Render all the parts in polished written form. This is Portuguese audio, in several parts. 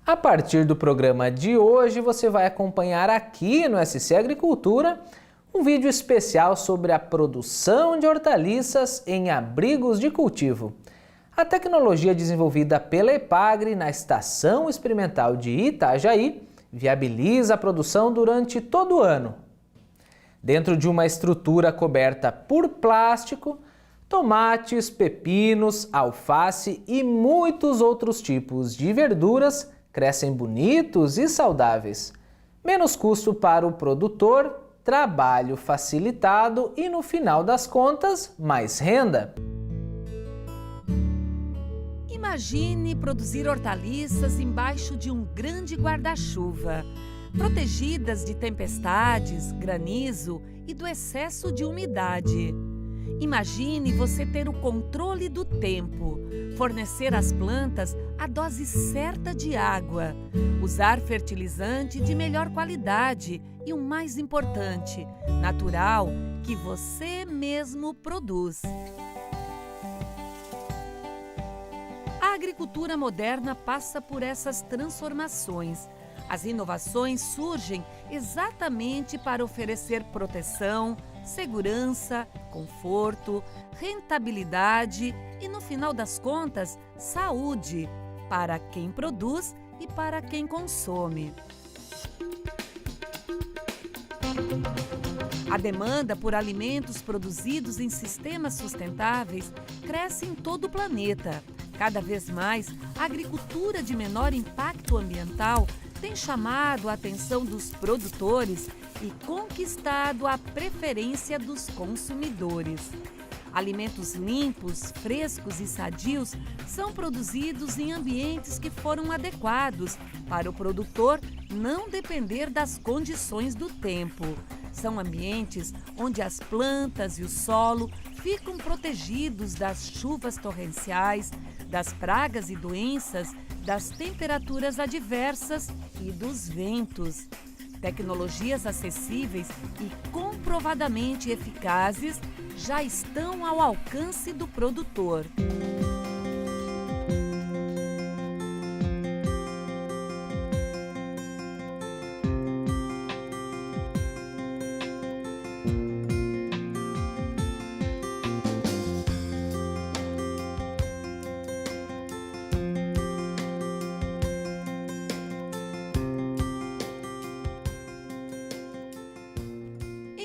A partir do programa de hoje, você vai acompanhar aqui no SC Agricultura um vídeo especial sobre a produção de hortaliças em abrigos de cultivo. A tecnologia desenvolvida pela EPAGRE na Estação Experimental de Itajaí viabiliza a produção durante todo o ano. Dentro de uma estrutura coberta por plástico, tomates, pepinos, alface e muitos outros tipos de verduras crescem bonitos e saudáveis. Menos custo para o produtor, trabalho facilitado e, no final das contas, mais renda. Imagine produzir hortaliças embaixo de um grande guarda-chuva, protegidas de tempestades, granizo e do excesso de umidade. Imagine você ter o controle do tempo, fornecer às plantas a dose certa de água, usar fertilizante de melhor qualidade e, o mais importante, natural, que você mesmo produz. A agricultura moderna passa por essas transformações. As inovações surgem exatamente para oferecer proteção, segurança, conforto, rentabilidade e, no final das contas, saúde para quem produz e para quem consome. A demanda por alimentos produzidos em sistemas sustentáveis cresce em todo o planeta. Cada vez mais, a agricultura de menor impacto ambiental tem chamado a atenção dos produtores e conquistado a preferência dos consumidores. Alimentos limpos, frescos e sadios são produzidos em ambientes que foram adequados para o produtor não depender das condições do tempo. São ambientes onde as plantas e o solo ficam protegidos das chuvas torrenciais, das pragas e doenças, das temperaturas adversas e dos ventos. Tecnologias acessíveis e comprovadamente eficazes já estão ao alcance do produtor.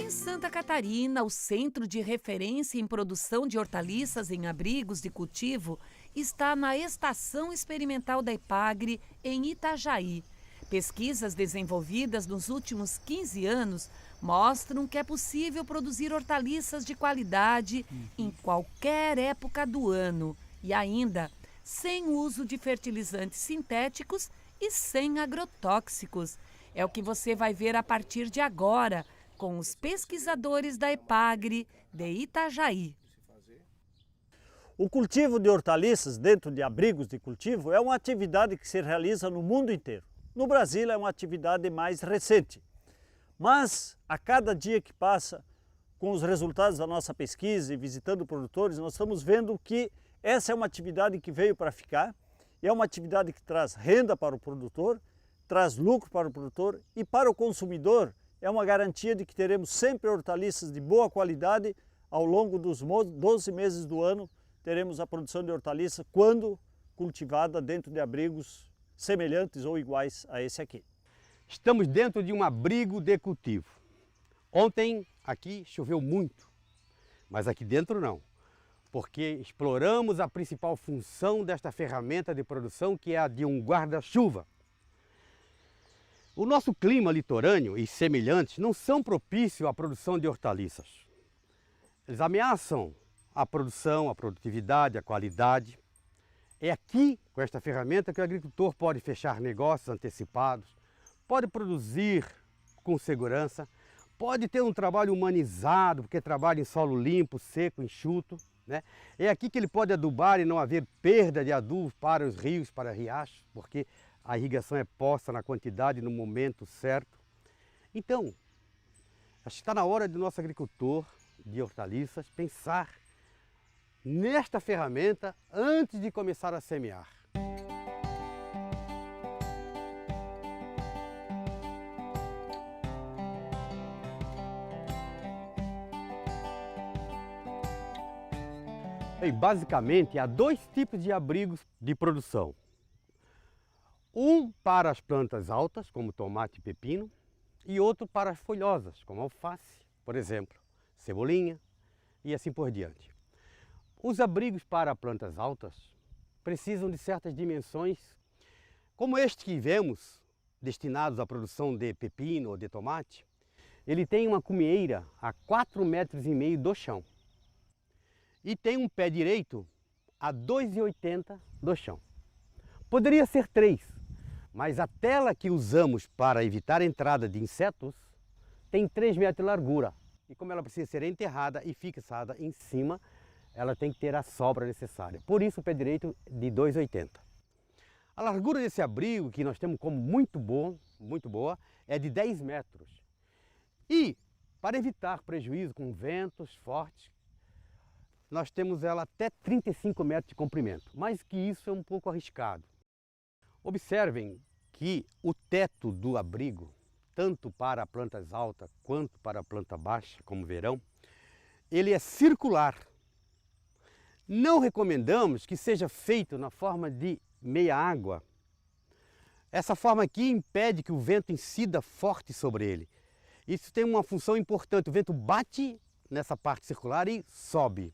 Santa Catarina, o Centro de Referência em Produção de Hortaliças em Abrigos de Cultivo está na Estação Experimental da EPAGRE, em Itajaí. Pesquisas desenvolvidas nos últimos 15 anos mostram que é possível produzir hortaliças de qualidade em qualquer época do ano e ainda sem uso de fertilizantes sintéticos e sem agrotóxicos. É o que você vai ver a partir de agora, com os pesquisadores da EPAGRE de Itajaí. O cultivo de hortaliças dentro de abrigos de cultivo é uma atividade que se realiza no mundo inteiro. No Brasil é uma atividade mais recente, mas a cada dia que passa, com os resultados da nossa pesquisa e visitando produtores, nós estamos vendo que essa é uma atividade que veio para ficar, e é uma atividade que traz renda para o produtor, traz lucro para o produtor e para o consumidor. É uma garantia de que teremos sempre hortaliças de boa qualidade ao longo dos 12 meses do ano. Teremos a produção de hortaliça quando cultivada dentro de abrigos semelhantes ou iguais a esse aqui. Estamos dentro de um abrigo de cultivo. Ontem aqui choveu muito, mas aqui dentro não, porque exploramos a principal função desta ferramenta de produção, que é a de um guarda-chuva. O nosso clima litorâneo e semelhantes não são propícios à produção de hortaliças. Eles ameaçam a produção, a produtividade, a qualidade. É aqui, com esta ferramenta, que o agricultor pode fechar negócios antecipados, pode produzir com segurança, pode ter um trabalho humanizado, porque trabalha em solo limpo, seco, enxuto, né? É aqui que ele pode adubar e não haver perda de adubo para os rios, para riachos, porque a irrigação é posta na quantidade e no momento certo. Então, acho que está na hora do nosso agricultor de hortaliças pensar nesta ferramenta antes de começar a semear. Bem, basicamente, há dois tipos de abrigos de produção. Um para as plantas altas, como tomate e pepino, e outro para as folhosas, como alface, por exemplo, cebolinha e assim por diante. Os abrigos para plantas altas precisam de certas dimensões, como este que vemos, destinados à produção de pepino ou de tomate. Ele tem uma cumieira a 4,5 metros do chão e tem um pé direito a 2,80 do chão. Poderia ser 3, mas a tela que usamos para evitar a entrada de insetos tem 3 metros de largura. E como ela precisa ser enterrada e fixada em cima, ela tem que ter a sobra necessária. Por isso o pé direito de 2,80. A largura desse abrigo, que nós temos como muito boa, é de 10 metros. E para evitar prejuízo com ventos fortes, nós temos ela até 35 metros de comprimento. Mas que isso é um pouco arriscado. Observem que o teto do abrigo, tanto para plantas altas quanto para a planta baixa, como verão, ele é circular. Não recomendamos que seja feito na forma de meia água. Essa forma aqui impede que o vento incida forte sobre ele. Isso tem uma função importante, o vento bate nessa parte circular e sobe.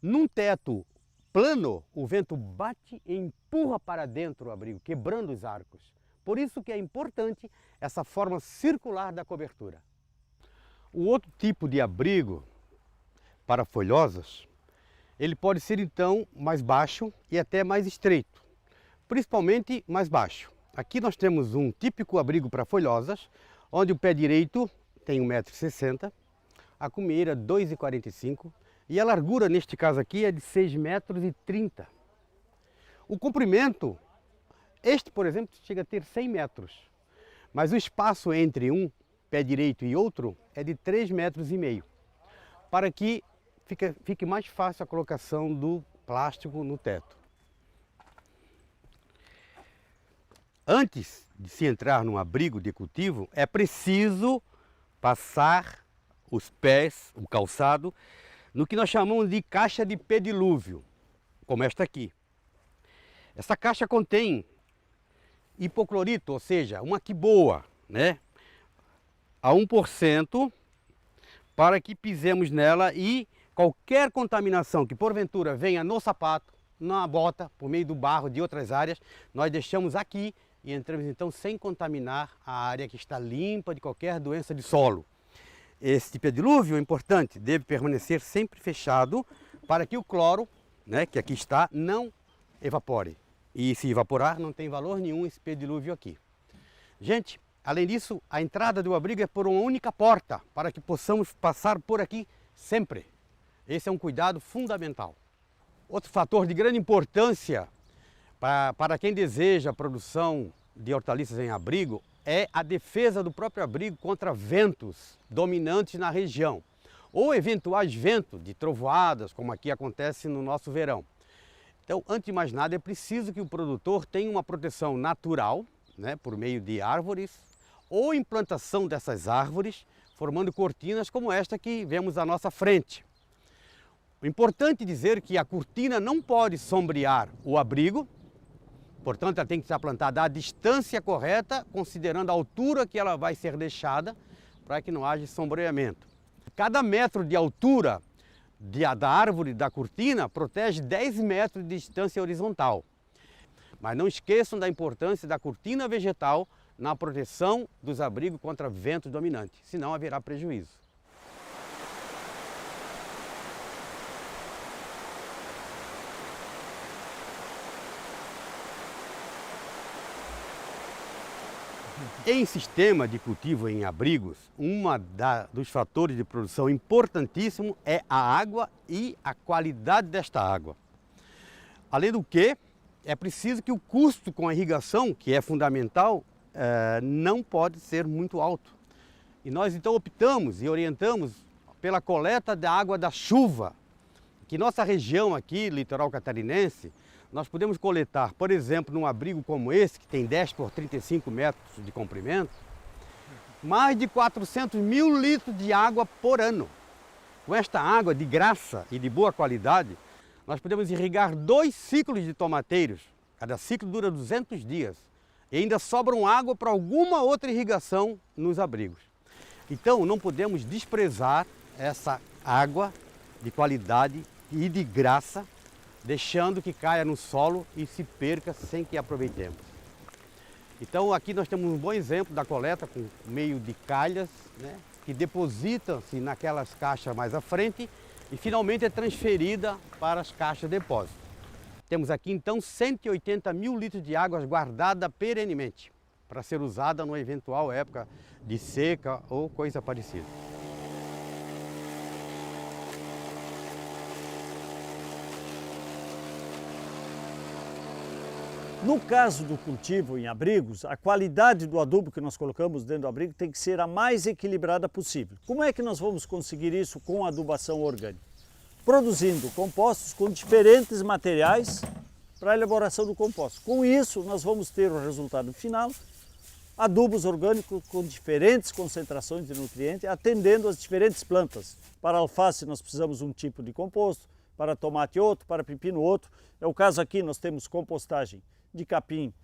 Num teto plano, o vento bate e empurra para dentro o abrigo, quebrando os arcos. Por isso que é importante essa forma circular da cobertura. O outro tipo de abrigo para folhosas, ele pode ser então mais baixo e até mais estreito, principalmente mais baixo. Aqui nós temos um típico abrigo para folhosas, onde o pé direito tem 1,60 m, a cumieira 2,45 m e a largura neste caso aqui é de 6,30 metros. O comprimento, este por exemplo, chega a ter 100 metros, mas o espaço entre um pé direito e outro é de 3,5 metros, para que fique mais fácil a colocação do plástico no teto. Antes de se entrar num abrigo de cultivo, é preciso passar os pés, o calçado, no que nós chamamos de caixa de pedilúvio, como esta aqui. Essa caixa contém hipoclorito, ou seja, uma quiboa, né, a 1%, para que pisemos nela e qualquer contaminação que porventura venha no sapato, na bota, por meio do barro de outras áreas, nós deixamos aqui e entramos então sem contaminar a área que está limpa de qualquer doença de solo. Esse pedilúvio, é importante, deve permanecer sempre fechado para que o cloro, né, que aqui está, não evapore. E se evaporar, não tem valor nenhum esse pedilúvio aqui. Gente, além disso, a entrada do abrigo é por uma única porta, para que possamos passar por aqui sempre. Esse é um cuidado fundamental. Outro fator de grande importância para quem deseja a produção de hortaliças em abrigo é a defesa do próprio abrigo contra ventos dominantes na região ou eventuais ventos de trovoadas, como aqui acontece no nosso verão. Então, antes de mais nada, é preciso que o produtor tenha uma proteção natural, né, por meio de árvores ou implantação dessas árvores, formando cortinas como esta que vemos à nossa frente. O importante é dizer que a cortina não pode sombrear o abrigo, portanto ela tem que estar plantada à distância correta, considerando a altura que ela vai ser deixada, para que não haja sombreamento. Cada metro de altura da árvore da cortina protege 10 metros de distância horizontal. Mas não esqueçam da importância da cortina vegetal na proteção dos abrigos contra ventos dominantes, senão haverá prejuízo. Em sistema de cultivo em abrigos, dos fatores de produção importantíssimo é a água e a qualidade desta água. Além do que, é preciso que o custo com a irrigação, que é fundamental, não pode ser muito alto. E nós então optamos e orientamos pela coleta da água da chuva, que nossa região aqui, litoral catarinense, nós podemos coletar, por exemplo, num abrigo como esse, que tem 10 por 35 metros de comprimento, mais de 400 mil litros de água por ano. Com esta água de graça e de boa qualidade, nós podemos irrigar 2 ciclos de tomateiros. Cada ciclo dura 200 dias. E ainda sobram água para alguma outra irrigação nos abrigos. Então, não podemos desprezar essa água de qualidade e de graça, deixando que caia no solo e se perca sem que aproveitemos. Então, aqui nós temos um bom exemplo da coleta com meio de calhas, né, que depositam-se naquelas caixas mais à frente e finalmente é transferida para as caixas de depósito. Temos aqui então 180 mil litros de água guardada perenemente para ser usada numa eventual época de seca ou coisa parecida. No caso do cultivo em abrigos, a qualidade do adubo que nós colocamos dentro do abrigo tem que ser a mais equilibrada possível. Como é que nós vamos conseguir isso com a adubação orgânica? Produzindo compostos com diferentes materiais para a elaboração do composto. Com isso, nós vamos ter o resultado final, adubos orgânicos com diferentes concentrações de nutrientes, atendendo às diferentes plantas. Para alface nós precisamos de um tipo de composto, para tomate outro, para pepino outro. É o caso aqui, nós temos compostagem de capim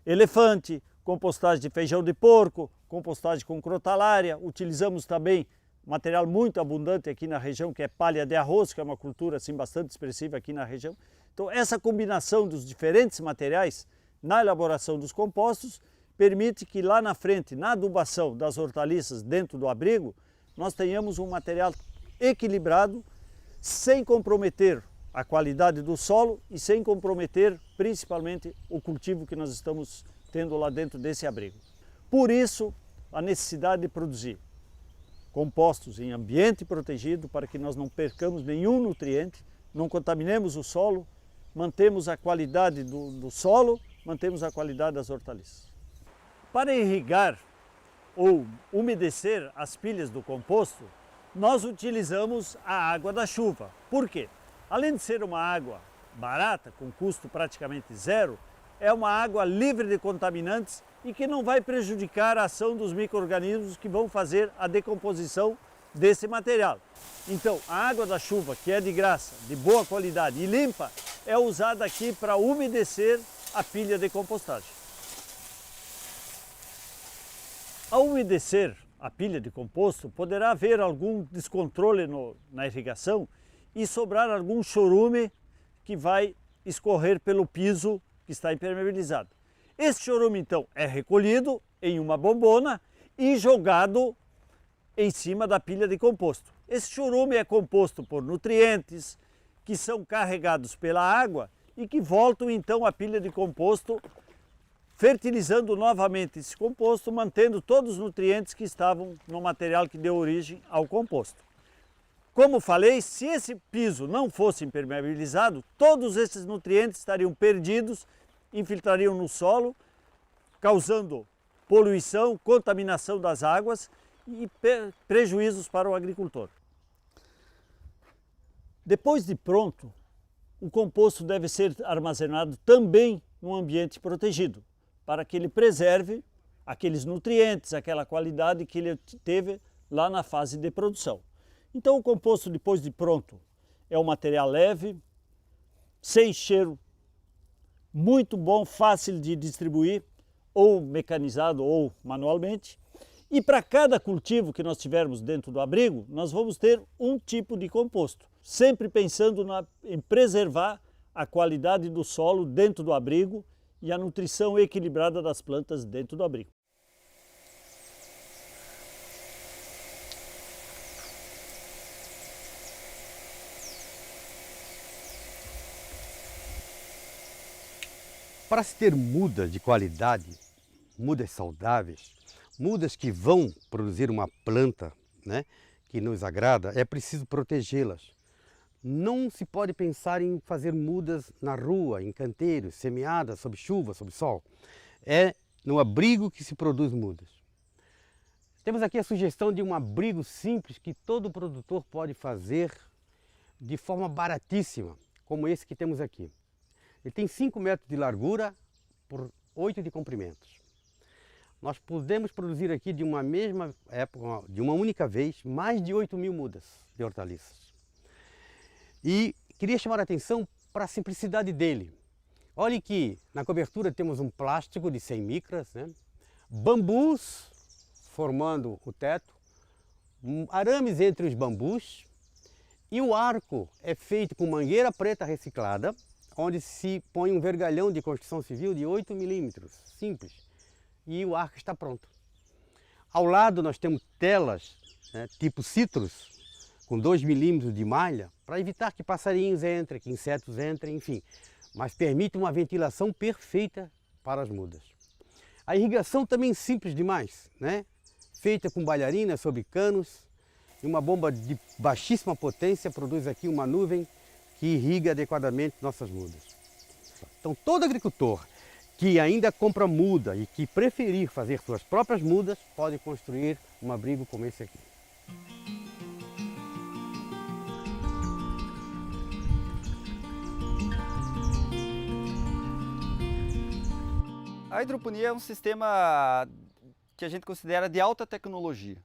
elefante, compostagem de feijão de porco, compostagem com crotalária. Utilizamos também material muito abundante aqui na região, que é palha de arroz, que é uma cultura assim, bastante expressiva aqui na região. Então, essa combinação dos diferentes materiais na elaboração dos compostos permite que lá na frente, na adubação das hortaliças dentro do abrigo, nós tenhamos um material equilibrado, sem comprometer a qualidade do solo e sem comprometer principalmente o cultivo que nós estamos tendo lá dentro desse abrigo. Por isso, a necessidade de produzir compostos em ambiente protegido para que nós não percamos nenhum nutriente, não contaminemos o solo, mantemos a qualidade do solo, mantemos a qualidade das hortaliças. Para irrigar ou umedecer as pilhas do composto, nós utilizamos a água da chuva. Por quê? Além de ser uma água barata, com custo praticamente zero, é uma água livre de contaminantes e que não vai prejudicar a ação dos micro-organismos que vão fazer a decomposição desse material. Então, a água da chuva, que é de graça, de boa qualidade e limpa, é usada aqui para umedecer a pilha de compostagem. Ao umedecer a pilha de composto, poderá haver algum descontrole na irrigação e sobrar algum chorume que vai escorrer pelo piso que está impermeabilizado. Esse chorume, então, é recolhido em uma bombona e jogado em cima da pilha de composto. Esse chorume é composto por nutrientes que são carregados pela água e que voltam, então, à pilha de composto, fertilizando novamente esse composto, mantendo todos os nutrientes que estavam no material que deu origem ao composto. Como falei, se esse piso não fosse impermeabilizado, todos esses nutrientes estariam perdidos, infiltrariam no solo, causando poluição, contaminação das águas e prejuízos para o agricultor. Depois de pronto, o composto deve ser armazenado também num ambiente protegido, para que ele preserve aqueles nutrientes, aquela qualidade que ele teve lá na fase de produção. Então o composto depois de pronto é um material leve, sem cheiro, muito bom, fácil de distribuir, ou mecanizado ou manualmente. E para cada cultivo que nós tivermos dentro do abrigo, nós vamos ter um tipo de composto, sempre pensando em preservar a qualidade do solo dentro do abrigo e a nutrição equilibrada das plantas dentro do abrigo. Para se ter mudas de qualidade, mudas saudáveis, mudas que vão produzir uma planta, né, que nos agrada, é preciso protegê-las. Não se pode pensar em fazer mudas na rua, em canteiros, semeadas, sob chuva, sob sol. É no abrigo que se produz mudas. Temos aqui a sugestão de um abrigo simples que todo produtor pode fazer de forma baratíssima, como esse que temos aqui. Ele tem 5 metros de largura por 8 de comprimento. Nós podemos produzir aqui de uma mesma época, de uma única vez, mais de 8.000 mudas de hortaliças. E queria chamar a atenção para a simplicidade dele. Olhe que na cobertura temos um plástico de 100 micras, né? Bambus formando o teto, arames entre os bambus, e o arco é feito com mangueira preta reciclada, onde se põe um vergalhão de construção civil de 8 milímetros, simples, e o arco está pronto. Ao lado nós temos telas, né, tipo citrus, com 2 milímetros de malha, para evitar que passarinhos entrem, que insetos entrem, enfim, mas permite uma ventilação perfeita para as mudas. A irrigação também simples demais, né? Feita com bailarina sobre canos, e uma bomba de baixíssima potência produz aqui uma nuvem que irriga adequadamente nossas mudas. Então todo agricultor que ainda compra muda e que preferir fazer suas próprias mudas, pode construir um abrigo como esse aqui. A hidroponia é um sistema que a gente considera de alta tecnologia.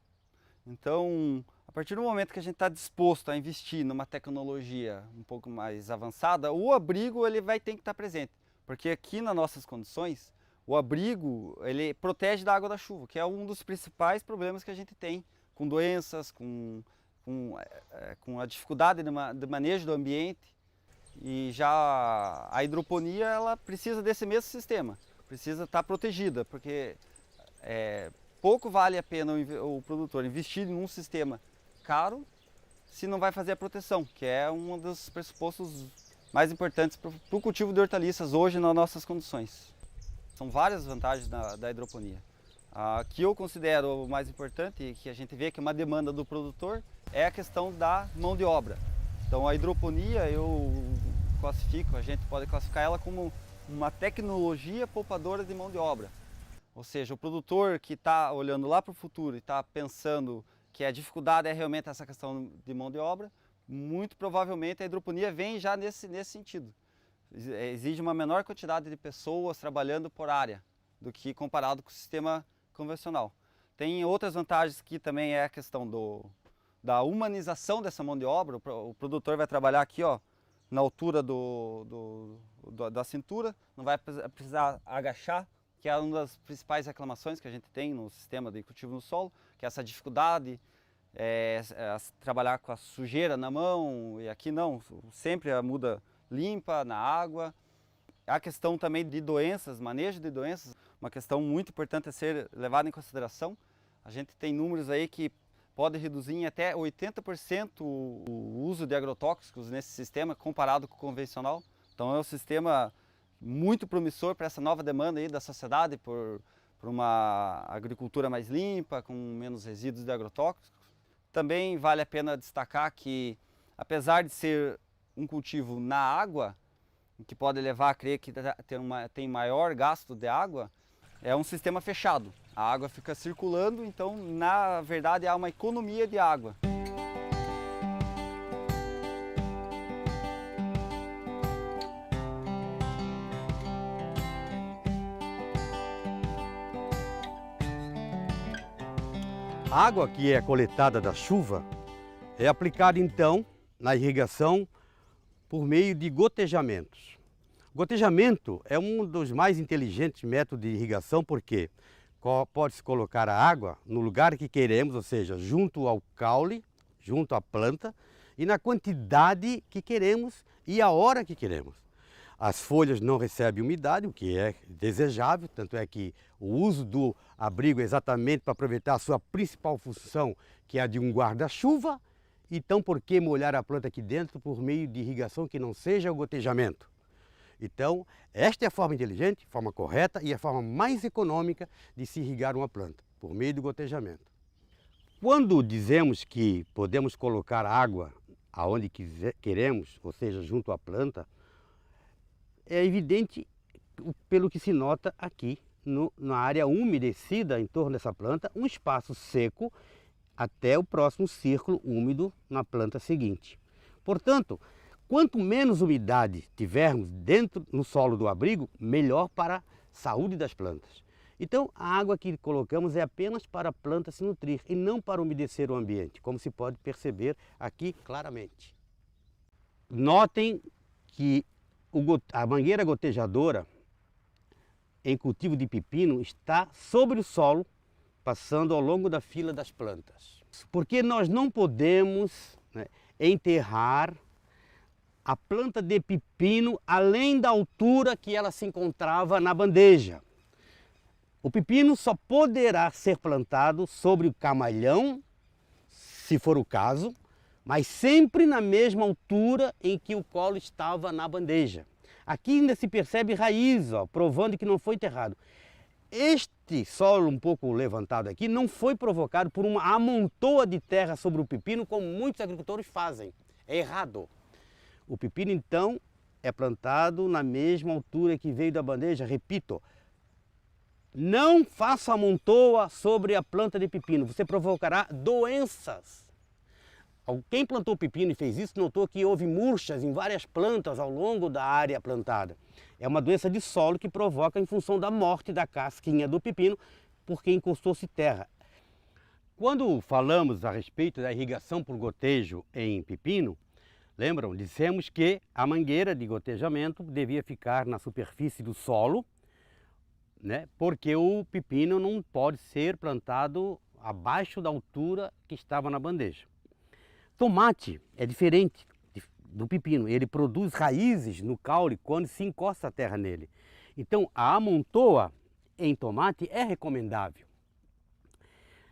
Então, a partir do momento que a gente está disposto a investir numa tecnologia um pouco mais avançada, o abrigo ele vai ter que estar presente. Porque aqui nas nossas condições, o abrigo ele protege da água da chuva, que é um dos principais problemas que a gente tem com doenças, com a dificuldade de manejo do ambiente. E já a hidroponia ela precisa desse mesmo sistema, precisa estar protegida, porque pouco vale a pena o produtor investir em um sistema caro se não vai fazer a proteção, que é um dos pressupostos mais importantes para o cultivo de hortaliças hoje nas nossas condições. São várias vantagens da hidroponia. A que eu considero o mais importante e que a gente vê que é uma demanda do produtor é a questão da mão de obra. Então a hidroponia a gente pode classificar ela como uma tecnologia poupadora de mão de obra. Ou seja, o produtor que está olhando lá para o futuro e está pensando que a dificuldade é realmente essa questão de mão de obra, muito provavelmente a hidroponia vem já nesse sentido. Exige uma menor quantidade de pessoas trabalhando por área do que comparado com o sistema convencional. Tem outras vantagens que também é a questão da humanização dessa mão de obra. O produtor vai trabalhar aqui, ó, na altura da cintura, não vai precisar agachar, que é uma das principais reclamações que a gente tem no sistema de cultivo no solo, que é essa dificuldade, trabalhar com a sujeira na mão, e aqui não, sempre a muda limpa, na água. A questão também de doenças, manejo de doenças, uma questão muito importante a ser levada em consideração. A gente tem números aí que pode reduzir em até 80% o uso de agrotóxicos nesse sistema comparado com o convencional. Então é um sistema muito promissor para essa nova demanda aí da sociedade por uma agricultura mais limpa, com menos resíduos de agrotóxicos. Também vale a pena destacar que, apesar de ser um cultivo na água, que pode levar a crer que tem maior gasto de água, é um sistema fechado. A água fica circulando, então na verdade há uma economia de água. A água que é coletada da chuva é aplicada então na irrigação por meio de gotejamentos. Gotejamento é um dos mais inteligentes métodos de irrigação porque pode-se colocar a água no lugar que queremos, ou seja, junto ao caule, junto à planta e na quantidade que queremos e a hora que queremos. As folhas não recebem umidade, o que é desejável, tanto é que o uso do abrigo é exatamente para aproveitar a sua principal função, que é a de um guarda-chuva. Então, por que molhar a planta aqui dentro por meio de irrigação que não seja o gotejamento? Então, esta é a forma inteligente, a forma correta e a forma mais econômica de se irrigar uma planta, por meio do gotejamento. Quando dizemos que podemos colocar água aonde queremos, ou seja, junto à planta, é evidente pelo que se nota aqui na área umedecida em torno dessa planta, um espaço seco até o próximo círculo úmido na planta seguinte. Portanto, quanto menos umidade tivermos dentro no solo do abrigo, melhor para a saúde das plantas. Então, a água que colocamos é apenas para a planta se nutrir e não para umedecer o ambiente, como se pode perceber aqui claramente. Notem que a mangueira gotejadora em cultivo de pepino está sobre o solo, passando ao longo da fila das plantas. Porque nós não podemos, né, enterrar a planta de pepino além da altura que ela se encontrava na bandeja. O pepino só poderá ser plantado sobre o camalhão, se for o caso, mas sempre na mesma altura em que o colo estava na bandeja. Aqui ainda se percebe raiz, ó, provando que não foi enterrado. Este solo um pouco levantado aqui não foi provocado por uma amontoa de terra sobre o pepino, como muitos agricultores fazem. É errado. O pepino, então, é plantado na mesma altura que veio da bandeja. Repito, não faça amontoa sobre a planta de pepino, você provocará doenças. Quem plantou pepino e fez isso notou que houve murchas em várias plantas ao longo da área plantada. É uma doença de solo que provoca em função da morte da casquinha do pepino, porque encostou-se terra. Quando falamos a respeito da irrigação por gotejo em pepino, lembram? Dissemos que a mangueira de gotejamento devia ficar na superfície do solo, né? Porque o pepino não pode ser plantado abaixo da altura que estava na bandeja. Tomate é diferente do pepino, ele produz raízes no caule quando se encosta a terra nele. Então a amontoa em tomate é recomendável.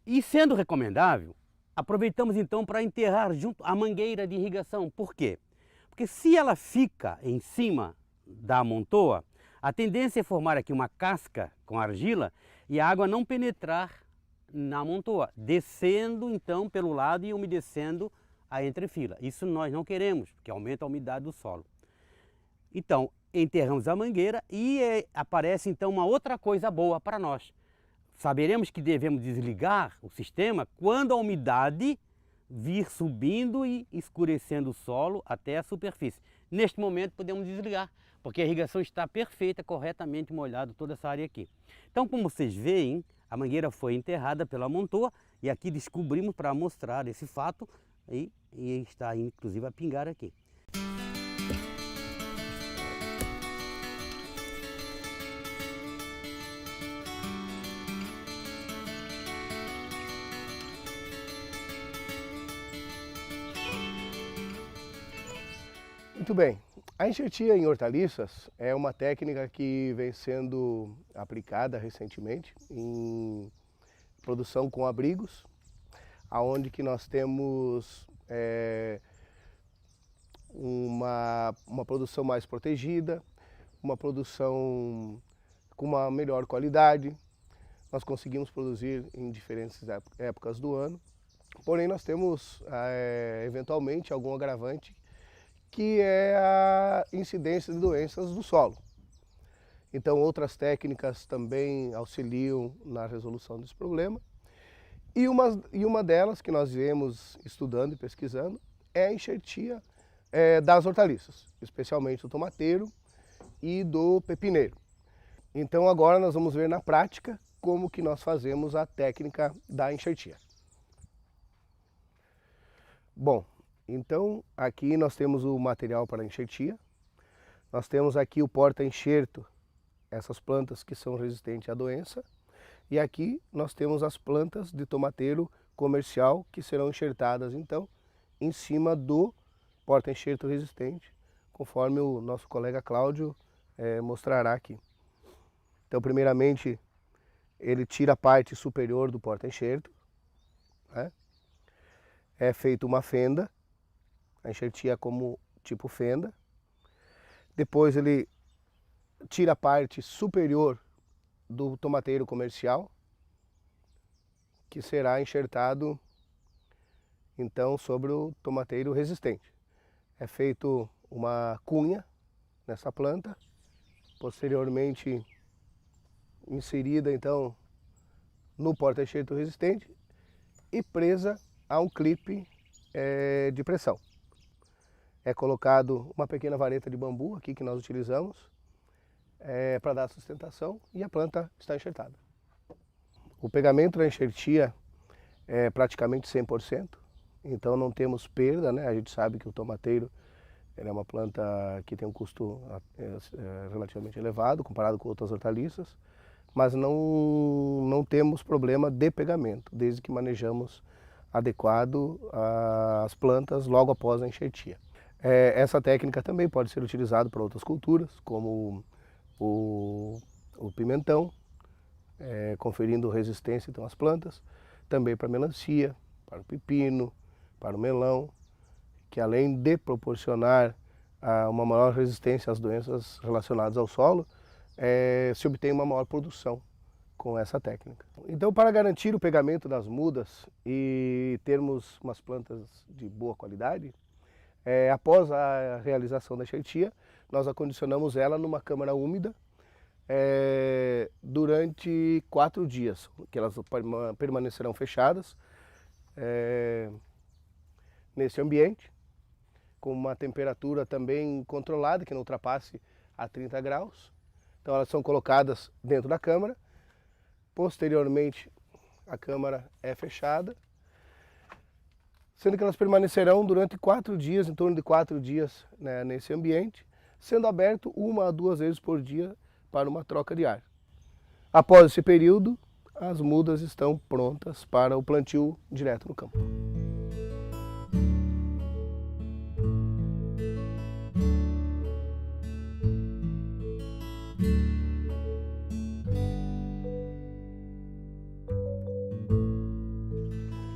E sendo recomendável, aproveitamos então para enterrar junto a mangueira de irrigação. Por quê? Porque se ela fica em cima da amontoa, a tendência é formar aqui uma casca com argila e a água não penetrar na amontoa, descendo então pelo lado e umedecendo a entrefila. Isso nós não queremos, porque aumenta a umidade do solo. Então, enterramos a mangueira e aparece então uma outra coisa boa para nós. Saberemos que devemos desligar o sistema quando a umidade vir subindo e escurecendo o solo até a superfície. Neste momento podemos desligar, porque a irrigação está perfeita, corretamente molhado toda essa área aqui. Então, como vocês veem, a mangueira foi enterrada pela amontoa e aqui descobrimos para mostrar esse fato e está inclusive a pingar aqui. Muito bem, a enxertia em hortaliças é uma técnica que vem sendo aplicada recentemente em produção com abrigos, aonde que nós temos uma produção mais protegida, uma produção com uma melhor qualidade. Nós conseguimos produzir em diferentes épocas do ano, porém nós temos eventualmente algum agravante, que é a incidência de doenças do solo. Então outras técnicas também auxiliam na resolução desse problema. E uma delas que nós viemos estudando e pesquisando é a enxertia das hortaliças, especialmente do tomateiro e do pepineiro. Então agora nós vamos ver na prática como que nós fazemos a técnica da enxertia. Bom, então aqui nós temos o material para a enxertia. Nós temos aqui o porta-enxerto, essas plantas que são resistentes à doença. E aqui nós temos as plantas de tomateiro comercial que serão enxertadas então em cima do porta-enxerto resistente, conforme o nosso colega Cláudio mostrará aqui. Então primeiramente ele tira a parte superior do porta-enxerto, né? É feita uma fenda, a enxertia como tipo fenda. Depois ele tira a parte superior do tomateiro comercial, que será enxertado então sobre o tomateiro resistente. É feito uma cunha nessa planta, posteriormente inserida então no porta-enxerto resistente e presa a um clipe de pressão. É colocado uma pequena vareta de bambu aqui que nós utilizamos para dar sustentação e a planta está enxertada. O pegamento da enxertia é praticamente 100%, então não temos perda, né? A gente sabe que o tomateiro Ela é uma planta que tem um custo relativamente elevado comparado com outras hortaliças, mas não temos problema de pegamento, desde que manejamos adequado as plantas logo após a enxertia. Essa técnica também pode ser utilizada para outras culturas, como o pimentão, conferindo resistência então, às plantas, também para a melancia, para o pepino, para o melão, que além de proporcionar uma maior resistência às doenças relacionadas ao solo, se obtém uma maior produção com essa técnica. Então, para garantir o pegamento das mudas e termos umas plantas de boa qualidade, após a realização da enxertia, nós acondicionamos ela numa câmara úmida durante 4 dias, que elas permanecerão fechadas nesse ambiente, com uma temperatura também controlada, que não ultrapasse a 30 graus. Então elas são colocadas dentro da câmara, posteriormente a câmara é fechada, sendo que elas permanecerão durante 4 dias, em torno de 4 dias, né, nesse ambiente, sendo aberto 1 a 2 vezes por dia para uma troca de ar. Após esse período, as mudas estão prontas para o plantio direto no campo.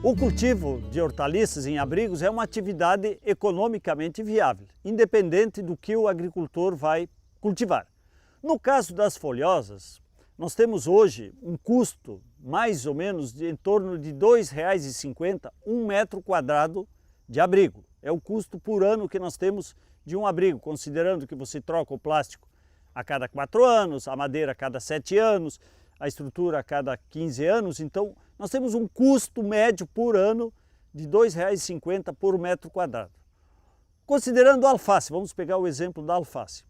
O cultivo de hortaliças em abrigos é uma atividade economicamente viável, independente do que o agricultor vai cultivar. No caso das folhosas, nós temos hoje um custo mais ou menos em torno de R$ 2,50 um metro quadrado de abrigo. É o custo por ano que nós temos de um abrigo, considerando que você troca o plástico a cada 4 anos, a madeira a cada 7 anos, a estrutura a cada 15 anos, então nós temos um custo médio por ano de R$ 2,50 por metro quadrado. Considerando a alface, vamos pegar o exemplo da alface.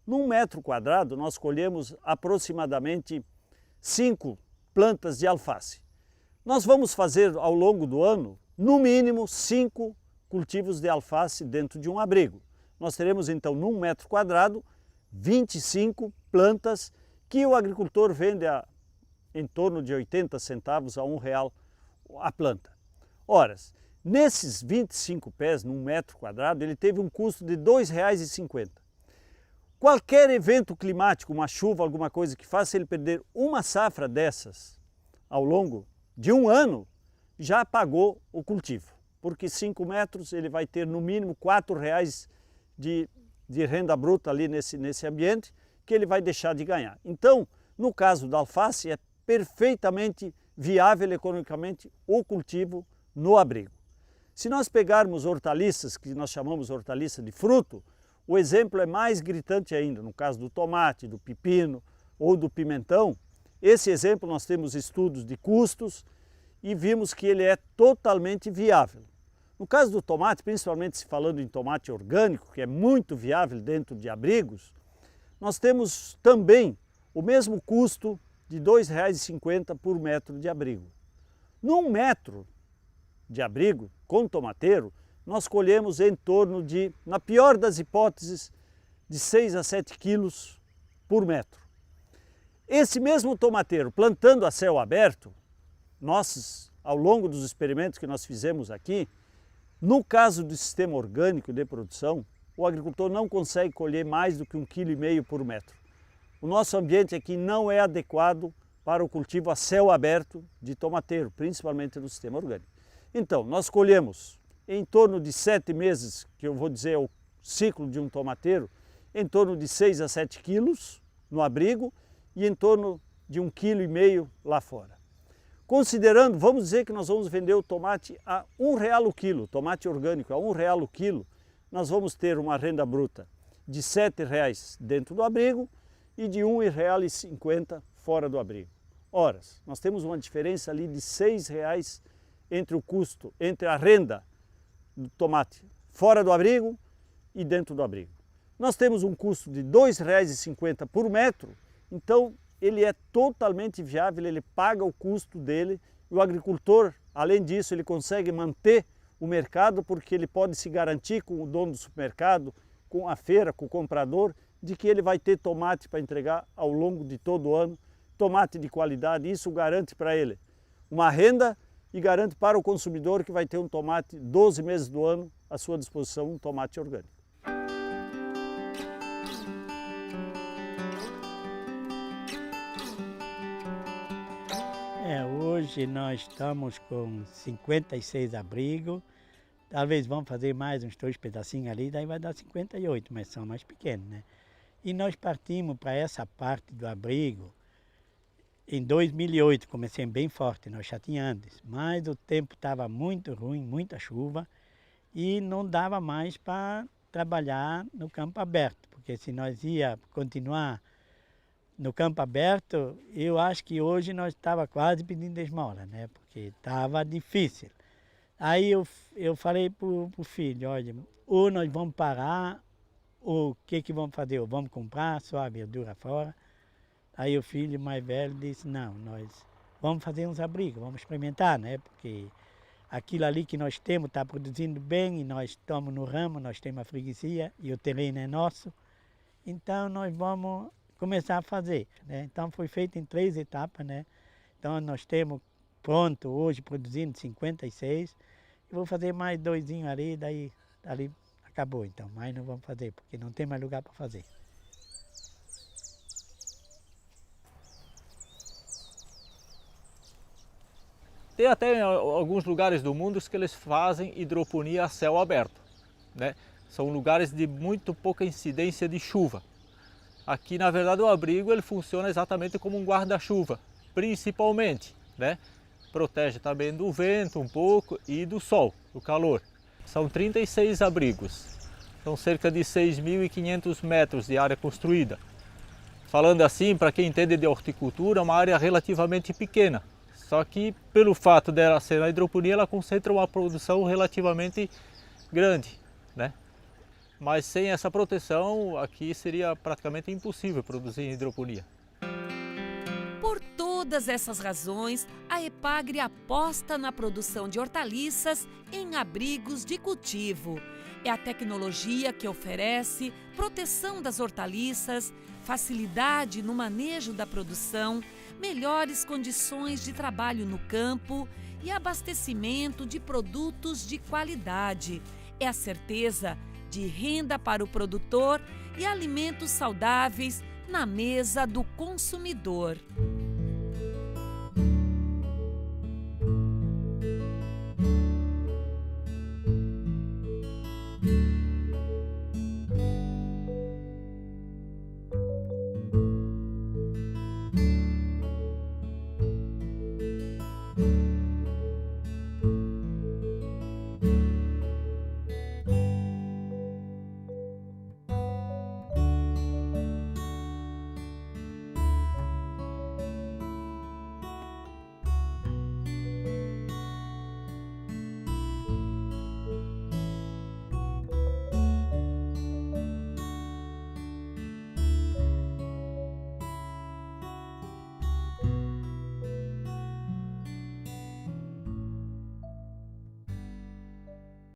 Num metro quadrado nós colhemos aproximadamente 5 plantas de alface. Nós vamos fazer ao longo do ano, no mínimo 5 cultivos de alface dentro de um abrigo. Nós teremos então num metro quadrado 25 plantas que o agricultor vende em torno de 80 centavos a R$ 1 a planta. Ora, nesses 25 pés num metro quadrado, ele teve um custo de R$ 2,50. Qualquer evento climático, uma chuva, alguma coisa que faça ele perder uma safra dessas ao longo de um ano, já pagou o cultivo. Porque 5 metros ele vai ter no mínimo R$ 4,00 de renda bruta ali nesse ambiente, que ele vai deixar de ganhar. Então, no caso da alface, é perfeitamente viável economicamente o cultivo no abrigo. Se nós pegarmos hortaliças, que nós chamamos hortaliça de fruto, o exemplo é mais gritante ainda. No caso do tomate, do pepino ou do pimentão, esse exemplo nós temos estudos de custos e vimos que ele é totalmente viável. No caso do tomate, principalmente se falando em tomate orgânico, que é muito viável dentro de abrigos, nós temos também o mesmo custo de R$ 2,50 por metro de abrigo. Num metro de abrigo com tomateiro, nós colhemos em torno de, na pior das hipóteses, de 6 a 7 quilos por metro. Esse mesmo tomateiro, plantando a céu aberto, nós, ao longo dos experimentos que nós fizemos aqui, no caso do sistema orgânico de produção, o agricultor não consegue colher mais do que 1,5 kg por metro. O nosso ambiente aqui não é adequado para o cultivo a céu aberto de tomateiro, principalmente no sistema orgânico. Então, nós colhemos em torno de 7 meses, que eu vou dizer é o ciclo de um tomateiro, em torno de 6 a 7 quilos no abrigo e em torno de 1,5 kg lá fora. Considerando, vamos dizer que nós vamos vender o tomate a R$ 1 o quilo, tomate orgânico a R$ 1 o quilo, nós vamos ter uma renda bruta de R$ 7,00 dentro do abrigo e de R$ 1,50 fora do abrigo. Ora, nós temos uma diferença ali de R$ 6,00 entre o custo, entre a renda do tomate fora do abrigo e dentro do abrigo. Nós temos um custo de R$ 2,50 por metro, então ele é totalmente viável, ele paga o custo dele e o agricultor, além disso, ele consegue manter o mercado porque ele pode se garantir com o dono do supermercado com a feira, com o comprador, de que ele vai ter tomate para entregar ao longo de todo o ano, tomate de qualidade. Isso garante para ele uma renda e garante para o consumidor que vai ter um tomate 12 meses do ano à sua disposição, um tomate orgânico. Hoje nós estamos com 56 abrigos, talvez vamos fazer mais uns 2 pedacinhos ali, daí vai dar 58, mas são mais pequenos, né? E nós partimos para essa parte do abrigo em 2008, comecei bem forte, nós já tinha antes, mas o tempo estava muito ruim, muita chuva, e não dava mais para trabalhar no campo aberto, porque se nós ia continuar no campo aberto, eu acho que hoje nós estava quase pedindo esmola, né? Porque estava difícil. Aí eu falei para o filho, olha, ou nós vamos parar, ou o que vamos fazer? Ou vamos comprar só a verdura fora? Aí o filho mais velho disse, não, nós vamos fazer uns abrigos, vamos experimentar, né? Porque aquilo ali que nós temos está produzindo bem e nós estamos no ramo, nós temos a freguesia e o terreno é nosso. Então nós vamos começar a fazer, né? Então foi feito em 3 etapas, né? Então nós temos pronto hoje produzindo 56. Eu vou fazer mais 2 ali, daí ali acabou então, mas não vamos fazer porque não tem mais lugar para fazer. Tem até alguns lugares do mundo que eles fazem hidroponia a céu aberto, né? São lugares de muito pouca incidência de chuva. Aqui, na verdade, o abrigo ele funciona exatamente como um guarda-chuva, principalmente, né? Protege também do vento um pouco e do sol, do calor. São 36 abrigos, são cerca de 6.500 metros de área construída. Falando assim, para quem entende de horticultura, é uma área relativamente pequena. Só que, pelo fato dela ser na hidroponia, ela concentra uma produção relativamente grande, né? Mas sem essa proteção, aqui seria praticamente impossível produzir em hidroponia. Por todas essas razões, a Epagre aposta na produção de hortaliças em abrigos de cultivo. É a tecnologia que oferece proteção das hortaliças, facilidade no manejo da produção, melhores condições de trabalho no campo e abastecimento de produtos de qualidade. É a certeza de renda para o produtor e alimentos saudáveis na mesa do consumidor.